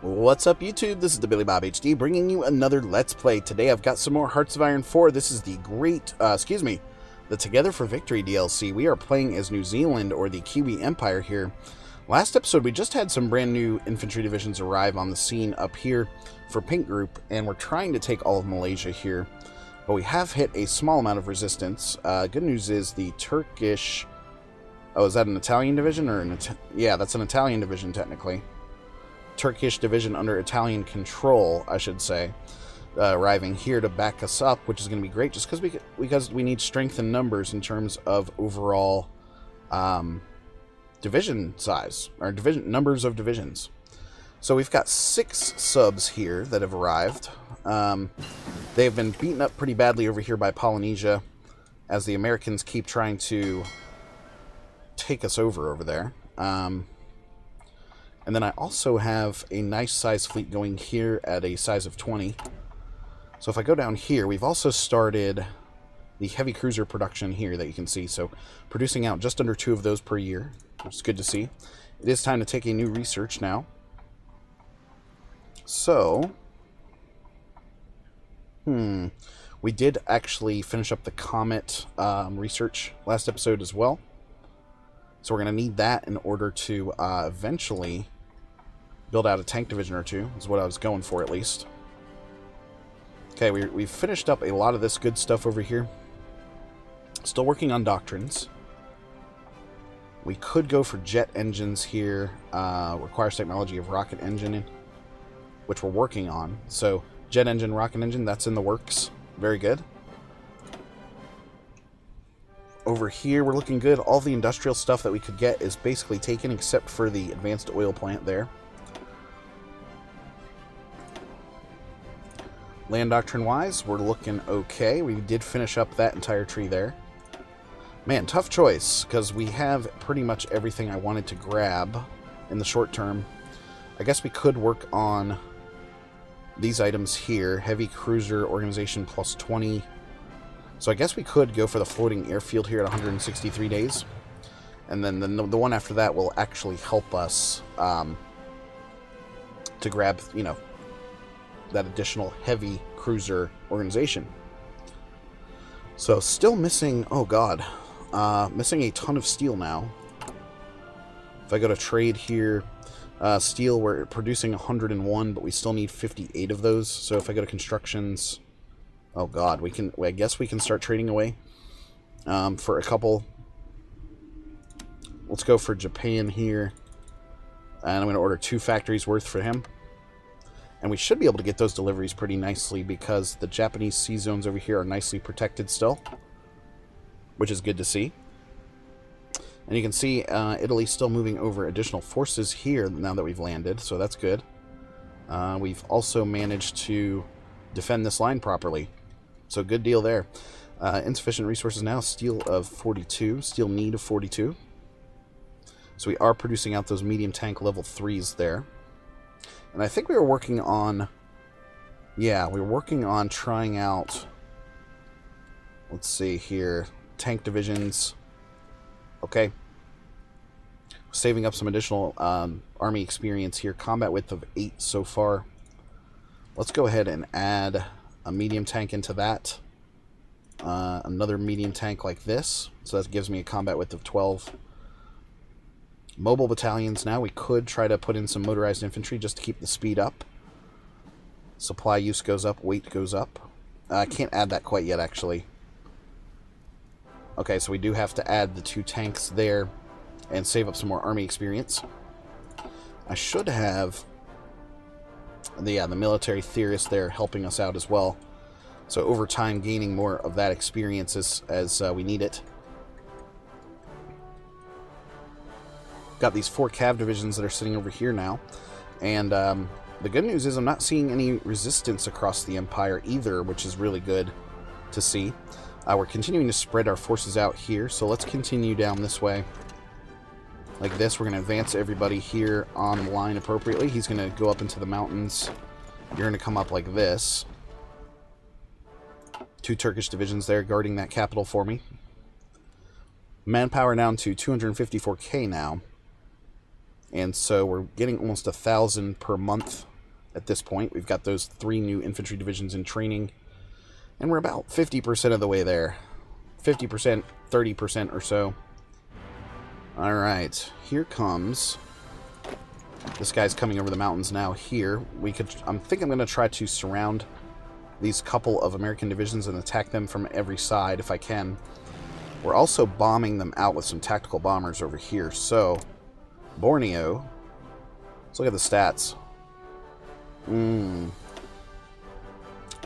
What's up, YouTube? This is the Billy Bob HD bringing you another Let's Play. Today I've got some more Hearts of Iron 4. This is the the Together for Victory DLC. We are playing as New Zealand, or the Kiwi Empire here. Last episode we just had some brand new infantry divisions arrive on the scene up here for Pink Group, and we're trying to take all of Malaysia here. But we have hit a small amount of resistance. Good news is the Turkish... Oh, is that an Italian division? Or yeah, that's an Italian division technically. Turkish division under Italian control, I should say, arriving here to back us up, which is going to be great, just because we need strength in numbers in terms of overall division size, or numbers of divisions. So we've got 6 subs here that have arrived. They've been beaten up pretty badly over here by Polynesia, as the Americans keep trying to take us over there. And then I also have a nice size fleet going here at a size of 20. So if I go down here, we've also started the heavy cruiser production here that you can see. So producing out just under 2 of those per year, which is good to see. It is time to take a new research now. So, we did actually finish up the Comet research last episode as well. So we're going to need that in order to eventually build out a tank division or 2, is what I was going for at least. Okay, we've finished up a lot of this good stuff over here. Still working on doctrines. We could go for jet engines here. Requires technology of rocket engine, which we're working on. So jet engine, rocket engine, that's in the works. Very good. Over here, we're looking good. All the industrial stuff that we could get is basically taken, except for the advanced oil plant there. Land doctrine-wise, we're looking okay. We did finish up that entire tree there. Man, tough choice, because we have pretty much everything I wanted to grab in the short term. I guess we could work on these items here. Heavy cruiser organization plus 20. So I guess we could go for the floating airfield here at 163 days. And then the one after that will actually help us to grab, you know, that additional heavy cruiser organization. So still missing, oh god, missing a ton of steel now. If I go to trade here, steel, we're producing 101, but we still need 58 of those. So if I go to constructions, oh god, I guess we can start trading away for a couple. Let's go for Japan here, and I'm going to order 2 factories worth for him. And we should be able to get those deliveries pretty nicely, because the Japanese sea zones over here are nicely protected still, which is good to see. And you can see Italy still moving over additional forces here now that we've landed, so that's good. We've also managed to defend this line properly, so good deal there. Insufficient resources now, steel of 42, steel need of 42. So we are producing out those medium tank level 3s there. And I think we were working on... Yeah, we were working on trying out... Let's see here. Tank divisions. Okay. Saving up some additional army experience here. Combat width of 8 so far. Let's go ahead and add a medium tank into that. Another medium tank like this. So that gives me a combat width of 12. Mobile battalions now. We could try to put in some motorized infantry just to keep the speed up. Supply use goes up, weight goes up. I can't add that quite yet, actually. Okay, so we do have to add the 2 tanks there and save up some more army experience. I should have the military theorist there helping us out as well. So over time, gaining more of that experience as we need it. Got these 4 cav divisions that are sitting over here now, and the good news is I'm not seeing any resistance across the empire either, which is really good to see. We're continuing to spread our forces out here, so let's continue down this way like this. We're going to advance everybody here on the line appropriately. He's going to go up into the mountains. You're going to come up like this. 2 Turkish divisions there guarding that capital for me. Manpower down to 254k now. And so we're getting almost 1,000 per month at this point. We've got those 3 new infantry divisions in training, and we're about 50% of the way there. 50%, 30% or so. Alright, here comes... This guy's coming over the mountains now here. I think I'm going to try to surround these couple of American divisions and attack them from every side if I can. We're also bombing them out with some tactical bombers over here. So, Borneo. Let's look at the stats.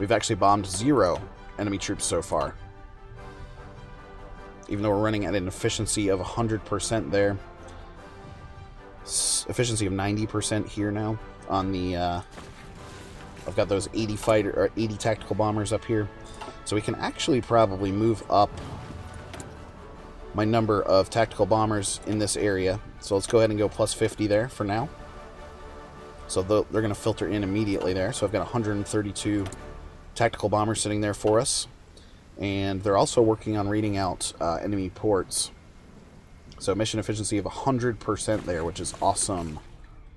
We've actually bombed 0 enemy troops so far. Even though we're running at an efficiency of 100% there. Efficiency of 90% here now on the I've got those 80 tactical bombers up here, so we can actually probably move up my number of tactical bombers in this area. So let's go ahead and go plus 50 there for now. So they're going to filter in immediately there. So I've got 132 tactical bombers sitting there for us, and they're also working on reading out enemy ports. So mission efficiency of 100% there, which is awesome.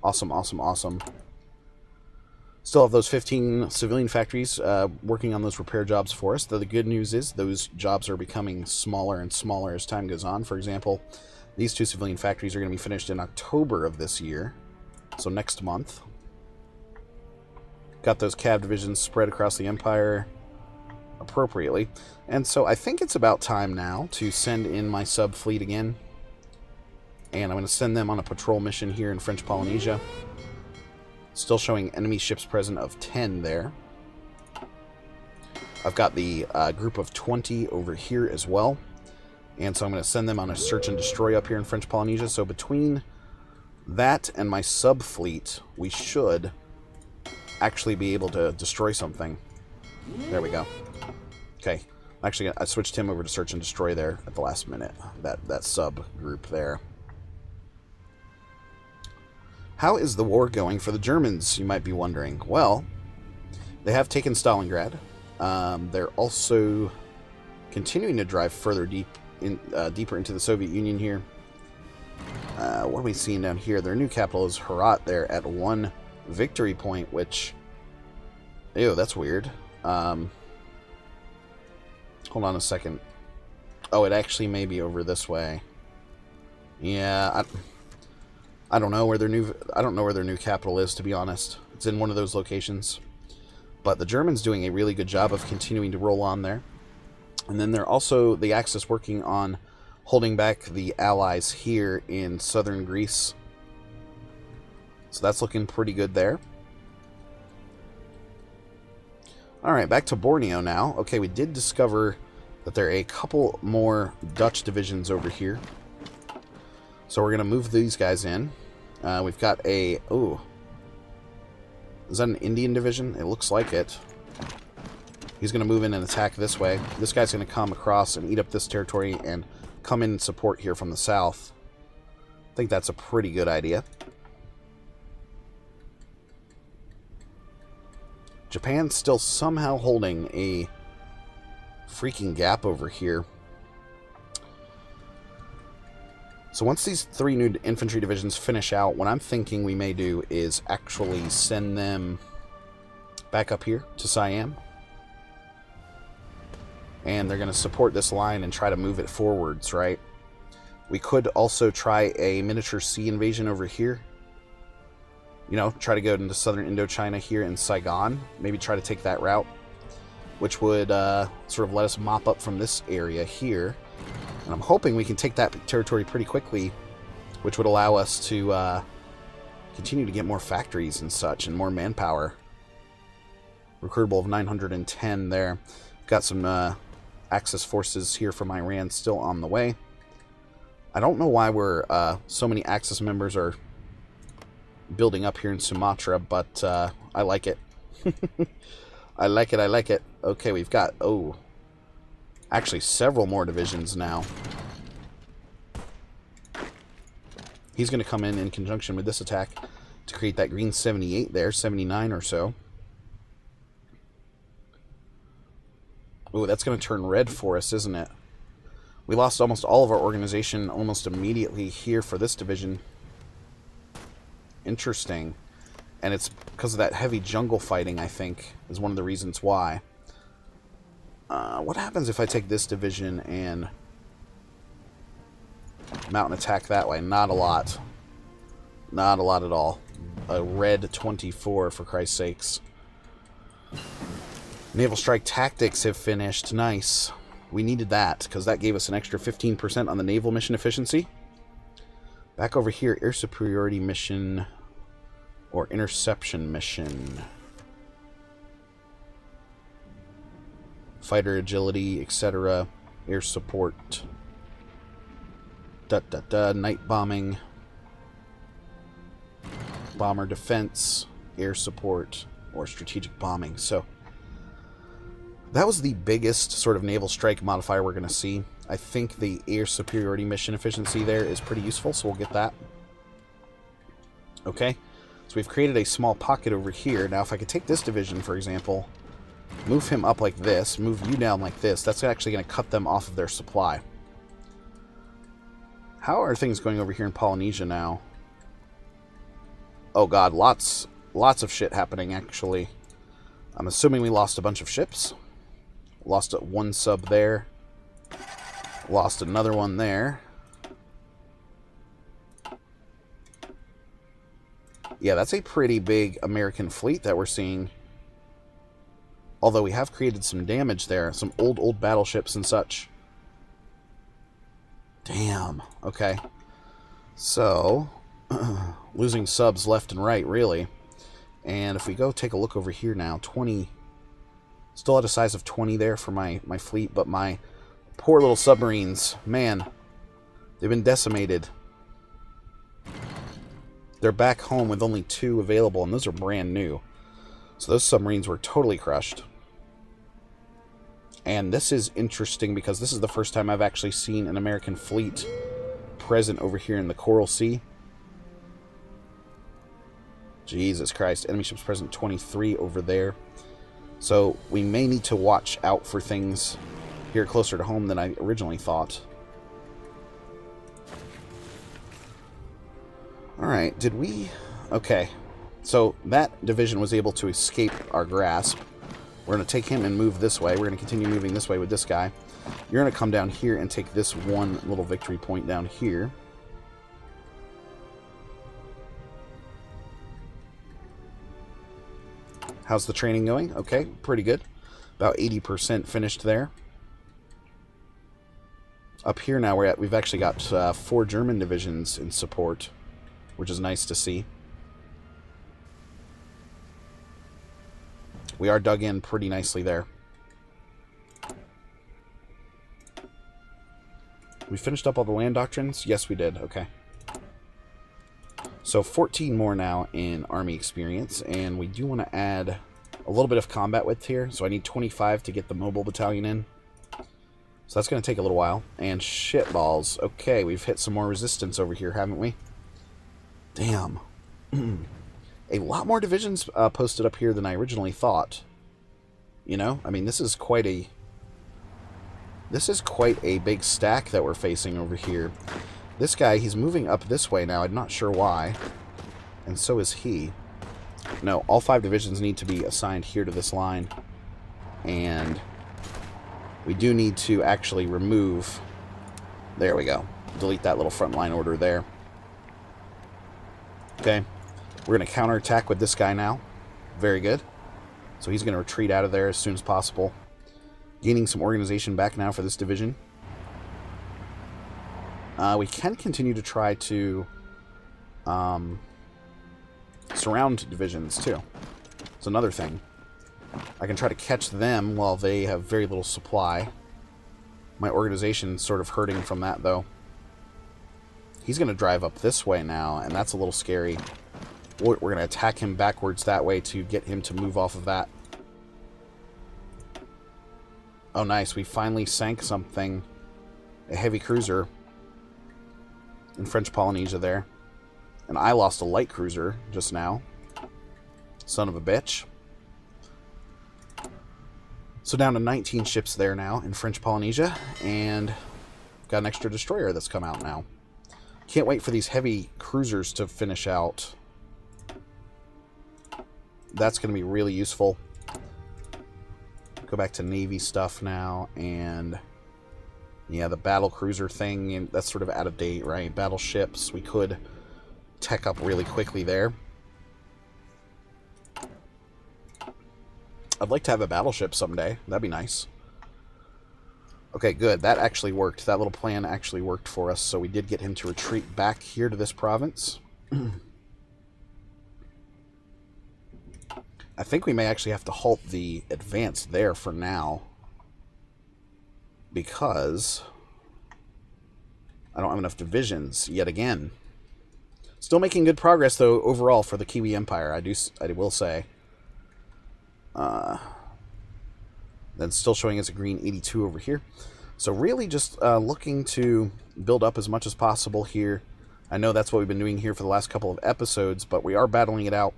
Awesome, awesome, awesome. Still have those 15 civilian factories working on those repair jobs for us. Though the good news is those jobs are becoming smaller and smaller as time goes on. For example, these 2 civilian factories are going to be finished in October of this year. So next month. Got those cav divisions spread across the empire appropriately. And so I think it's about time now to send in my sub fleet again. And I'm going to send them on a patrol mission here in French Polynesia. Still showing enemy ships present of 10 there. I've got the group of 20 over here as well. And so I'm going to send them on a search and destroy up here in French Polynesia. So between that and my sub fleet, we should actually be able to destroy something. There we go. Okay. Actually, I switched him over to search and destroy there at the last minute. That sub group there. How is the war going for the Germans, you might be wondering? Well, they have taken Stalingrad. They're also continuing to drive further deeper into the Soviet Union here. What are we seeing down here? Their new capital is Herat there at 1 victory point, which... Ew, that's weird. Hold on a second. Oh, it actually may be over this way. Yeah, I don't know where their new capital is, to be honest. It's in one of those locations. But the Germans doing a really good job of continuing to roll on there. And then they're also the Axis working on holding back the Allies here in southern Greece. So that's looking pretty good there. Alright, back to Borneo now. Okay, we did discover that there are a couple more Dutch divisions over here. So we're going to move these guys in. We've got a... Oh. Is that an Indian division? It looks like it. He's going to move in and attack this way. This guy's going to come across and eat up this territory and come in and support here from the south. I think that's a pretty good idea. Japan's still somehow holding a freaking gap over here. So once these 3 new infantry divisions finish out, what I'm thinking we may do is actually send them back up here to Siam. And they're going to support this line and try to move it forwards, right? We could also try a miniature sea invasion over here. You know, try to go into southern Indochina here in Saigon. Maybe try to take that route, which would sort of let us mop up from this area here. And I'm hoping we can take that territory pretty quickly, which would allow us to continue to get more factories and such, and more manpower. Recruitable of 910 there. Got some Axis forces here from Iran still on the way. I don't know why so many Axis members are building up here in Sumatra, but I like it. I like it, I like it. Okay, we've got... Oh... Actually, several more divisions now. He's going to come in conjunction with this attack to create that green 78 there, 79 or so. Ooh, that's going to turn red for us, isn't it? We lost almost all of our organization almost immediately here for this division. Interesting. And it's because of that heavy jungle fighting, I think, is one of the reasons why. What happens if I take this division and mount an attack that way? Not a lot. Not a lot at all. A red 24, for Christ's sakes. Naval Strike Tactics have finished. Nice. We needed that, because that gave us an extra 15% on the naval mission efficiency. Back over here, Air Superiority Mission or Interception Mission. Fighter Agility, etc. Air Support. Night Bombing. Bomber Defense. Air Support. Or Strategic Bombing. So, that was the biggest sort of naval strike modifier we're going to see. I think the Air Superiority Mission efficiency there is pretty useful, so we'll get that. Okay, so we've created a small pocket over here. Now, if I could take this division, for example, move him up like this, move you down like this, that's actually going to cut them off of their supply. How are things going over here in Polynesia now? Oh god, lots of shit happening, actually. I'm assuming we lost a bunch of ships. Lost one sub there. Lost another one there. Yeah, that's a pretty big American fleet that we're seeing. Although we have created some damage there. Some old battleships and such. Damn. Okay. So, losing subs left and right, really. And if we go take a look over here now, 20... Still at a size of 20 there for my fleet, but my poor little submarines, man, they've been decimated. They're back home with only 2 available, and those are brand new. So those submarines were totally crushed. And this is interesting because this is the first time I've actually seen an American fleet present over here in the Coral Sea. Jesus Christ, enemy ships present 23 over there. So we may need to watch out for things here closer to home than I originally thought. Alright, did we... Okay, so that division was able to escape our grasp. We're going to take him and move this way. We're going to continue moving this way with this guy. You're going to come down here and take this one little victory point down here. How's the training going? Okay, pretty good. About 80% finished there. Up here now we've actually got 4 German divisions in support, which is nice to see. We are dug in pretty nicely there. We finished up all the land doctrines? Yes, we did. Okay. So 14 more now in Army experience, and we do want to add a little bit of combat width here. So I need 25 to get the mobile battalion in. So that's going to take a little while. And shitballs. Okay, we've hit some more resistance over here, haven't we? Damn. A lot more divisions posted up here than I originally thought. You know, I mean, this is quite a big stack that we're facing over here. This guy, he's moving up this way now. I'm not sure why. And so is he. No, all 5 divisions need to be assigned here to this line. And we do need to actually remove... There we go. Delete that little front line order there. Okay. We're going to counterattack with this guy now. Very good. So he's going to retreat out of there as soon as possible. Gaining some organization back now for this division. We can continue to try to surround divisions, too. It's another thing. I can try to catch them while they have very little supply. My organization's sort of hurting from that, though. He's going to drive up this way now, and that's a little scary. We're going to attack him backwards that way to get him to move off of that. Oh, nice. We finally sank something. A heavy cruiser in French Polynesia there. And I lost a light cruiser just now. Son of a bitch. So down to 19 ships there now in French Polynesia. And got an extra destroyer that's come out now. Can't wait for these heavy cruisers to finish out. that's going to be really useful. Go back to Navy stuff now, and yeah, the battle cruiser thing, that's sort of out of date, right? Battleships, we could tech up really quickly there. I'd like to have a battleship someday. That'd be nice. Okay, good. That actually worked. That little plan actually worked for us, so we did get him to retreat back here to this province. I think we may actually have to halt the advance there for now, because I don't have enough divisions yet again. Still making good progress, though, overall for the Kiwi Empire, I will say. Then still showing as a green 82 over here. So really just looking to build up as much as possible here. I know that's what we've been doing here for the last couple of episodes, but we are battling it out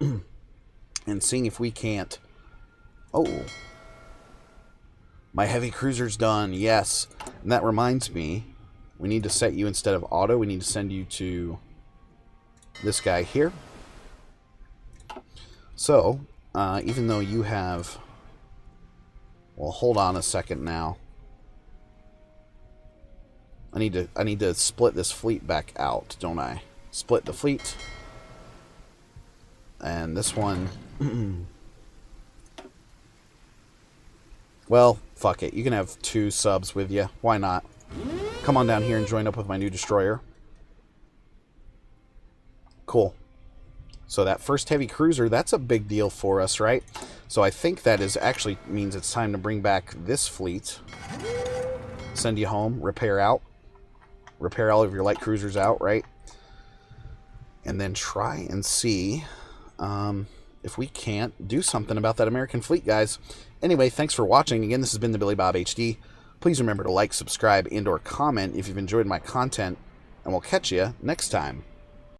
and seeing if we can't... Oh, my heavy cruiser's done, yes. And that reminds me, we need to set you, instead of auto, we need to send you to this guy here. So, even though you have... Well, hold on a second now. I need to split this fleet back out, don't I? Split the fleet. And this one... Well, fuck it. You can have 2 subs with you. Why not? Come on down here and join up with my new destroyer. Cool. So that first heavy cruiser, that's a big deal for us, right? So I think that is actually means it's time to bring back this fleet. Send you home, repair out. Repair all of your light cruisers out, right? And then try and see if we can't do something about that American fleet, guys. Anyway, thanks for watching. Again, this has been the Billy Bob HD. Please remember to like, subscribe, and or comment if you've enjoyed my content, and we'll catch you next time.